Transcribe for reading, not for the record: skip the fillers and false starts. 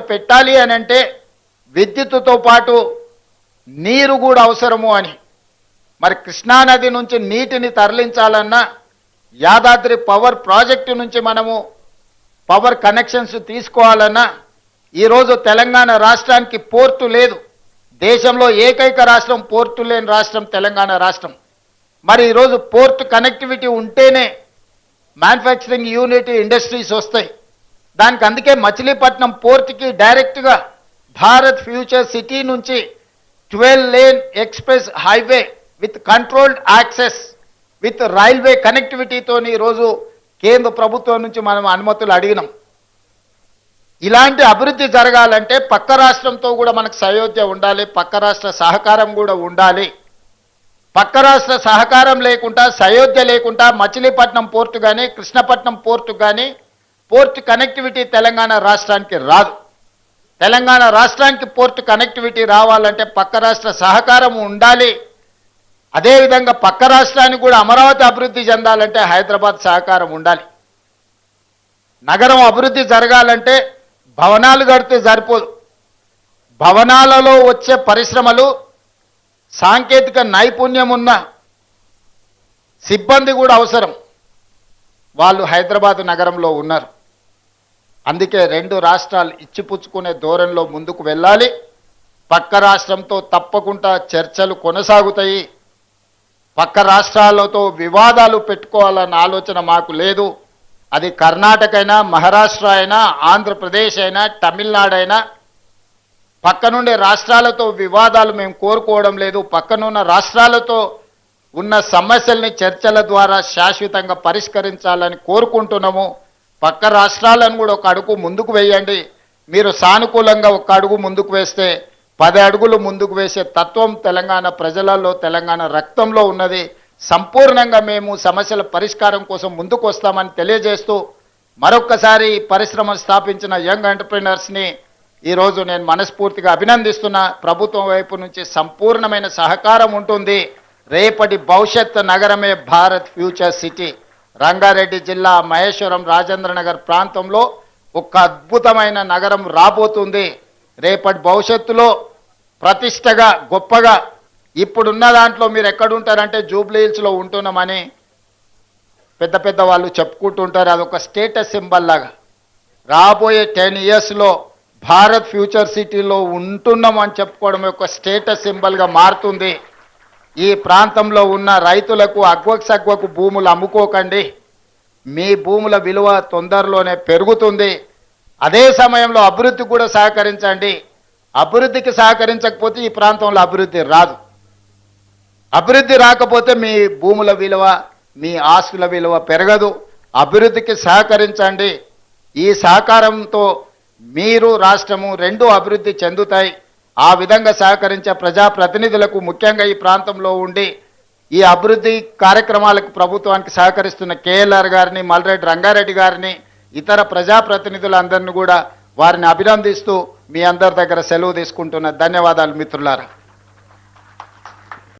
పెట్టాలి అని అంటే విద్యుత్తుతో పాటు నీరు కూడా అవసరము అని. మరి కృష్ణానది నుంచి నీటిని తరలించాలన్నా యాదాద్రి పవర్ ప్రాజెక్టు నుంచి మనము పవర్ కనెక్షన్స్ తీసుకోవాలన్నా ఈరోజు తెలంగాణ రాష్ట్రానికి పోర్టు లేదు. దేశంలో ఏకైక రాష్ట్రం పోర్టు లేని రాష్ట్రం తెలంగాణ రాష్ట్రం. మరి ఈరోజు పోర్ట్ కనెక్టివిటీ ఉంటేనే మ్యానుఫ్యాక్చరింగ్ యూనిట్ ఇండస్ట్రీస్ వస్తాయి. దానికి అందుకే మచిలీపట్నం పోర్ట్కి డైరెక్ట్గా భారత్ ఫ్యూచర్ సిటీ నుంచి 12 lane express highway with controlled access with railway కనెక్టివిటీతో ఈరోజు కేంద్ర ప్రభుత్వం నుంచి మనం అనుమతులు అడిగినాం. ఇలాంటి అభివృద్ధి జరగాలంటే పక్క రాష్ట్రంతో కూడా మనకు సయోధ్య ఉండాలి, పక్క రాష్ట్ర సహకారం కూడా ఉండాలి. పక్క రాష్ట్ర సహకారం లేకుండా సయోధ్య లేకుండా మచిలీపట్నం పోర్టు కానీ కృష్ణపట్నం పోర్టు కానీ పోర్ట్ కనెక్టివిటీ తెలంగాణ రాష్ట్రానికి రాదు. తెలంగాణ రాష్ట్రానికి పోర్ట్ కనెక్టివిటీ రావాలంటే పక్క రాష్ట్ర సహకారం ఉండాలి. అదేవిధంగా పక్క రాష్ట్రానికి కూడా అమరావతి అభివృద్ధి చెందాలంటే హైదరాబాద్ సహకారం ఉండాలి. నగరం అభివృద్ధి జరగాలంటే భవనాలు కడితే సరిపోదు. భవనాలలో వచ్చే పరిశ్రమలు సాంకేతిక నైపుణ్యం ఉన్న సిబ్బంది కూడా అవసరం. వాళ్ళు హైదరాబాద్ నగరంలో ఉన్నారు. అందుకే రెండు రాష్ట్రాలు ఇచ్చిపుచ్చుకునే ధోరణిలో ముందుకు వెళ్ళాలి. పక్క రాష్ట్రంతో తప్పకుండా చర్చలు కొనసాగుతాయి. పక్క రాష్ట్రాలతో వివాదాలు పెట్టుకోవాలన్న ఆలోచన మాకు లేదు. అది కర్ణాటక అయినా, మహారాష్ట్ర అయినా, ఆంధ్రప్రదేశ్ అయినా, తమిళనాడు అయినా పక్కనుండే రాష్ట్రాలతో వివాదాలు మేము కోరుకోవడం లేదు. పక్కనున్న రాష్ట్రాలతో ఉన్న సమస్యల్ని చర్చల ద్వారా శాశ్వతంగా పరిష్కరించాలని కోరుకుంటున్నాము. పక్క రాష్ట్రాలను కూడా ఒక అడుగు ముందుకు వేయండి. మీరు సానుకూలంగా ఒక అడుగు ముందుకు వేస్తే 10 అడుగులు ముందుకు వేసే తత్వం తెలంగాణ ప్రజలలో, తెలంగాణ రక్తంలో ఉన్నది. సంపూర్ణంగా మేము సమస్యల పరిష్కారం కోసం ముందుకు వస్తామని తెలియజేస్తూ మరొక్కసారి పరిశ్రమను స్థాపించిన యంగ్ ఎంటర్‌ప్రెన్యూర్స్ని ఈరోజు నేను మనస్ఫూర్తిగా అభినందిస్తున్నా. ప్రభుత్వం వైపు నుంచి సంపూర్ణమైన సహకారం ఉంటుంది. రేపటి భవిష్యత్ నగరమే భారత్ ఫ్యూచర్ సిటీ. రంగారెడ్డి జిల్లా మహేశ్వరం రాజేంద్రనగర్ ప్రాంతంలో ఒక అద్భుతమైన నగరం రాబోతుంది. రేపటి భవిష్యత్తులో ప్రతిష్టగా గొప్పగా ఇప్పుడున్న దాంట్లో మీరు ఎక్కడుంటారంటే జూబ్లీ హిల్స్లో ఉంటున్నామని పెద్ద పెద్ద వాళ్ళు చెప్పుకుంటుంటారు. అదొక స్టేటస్ సింబల్ లాగా రాబోయే 10 ఇయర్స్లో భారత్ ఫ్యూచర్ సిటీలో ఉంటున్నామని చెప్పుకోవడం ఒక స్టేటస్ సింబల్గా మారుతుంది. ఈ ప్రాంతంలో ఉన్న రైతులకు అగ్వకు భూములు అమ్ముకోకండి. మీ భూముల విలువ తొందరలోనే పెరుగుతుంది. అదే సమయంలో అభివృద్ధి కూడా సహకరించండి. అభివృద్ధికి సహకరించకపోతే ఈ ప్రాంతంలో అభివృద్ధి రాదు. అభివృద్ధి రాకపోతే మీ భూముల విలువ, మీ ఆస్తుల విలువ పెరగదు. అభివృద్ధికి సహకరించండి. ఈ సహకారంతో మీరు రాష్ట్రము రెండు అభివృద్ధి చెందుతాయి. ఆ విధంగా సహకరించే ప్రజాప్రతినిధులకు, ముఖ్యంగా ఈ ప్రాంతంలో ఉండి ఈ అభివృద్ధి కార్యక్రమాలకు ప్రభుత్వానికి సహకరిస్తున్న కేఎల్ఆర్ గారిని, మల్రెడ్డి రంగారెడ్డి గారిని, ఇతర ప్రజాప్రతినిధులందరినీ కూడా వారిని అభినందిస్తూ మీ అందరి దగ్గర సెలవు తీసుకుంటున్న ధన్యవాదాలు మిత్రులారా.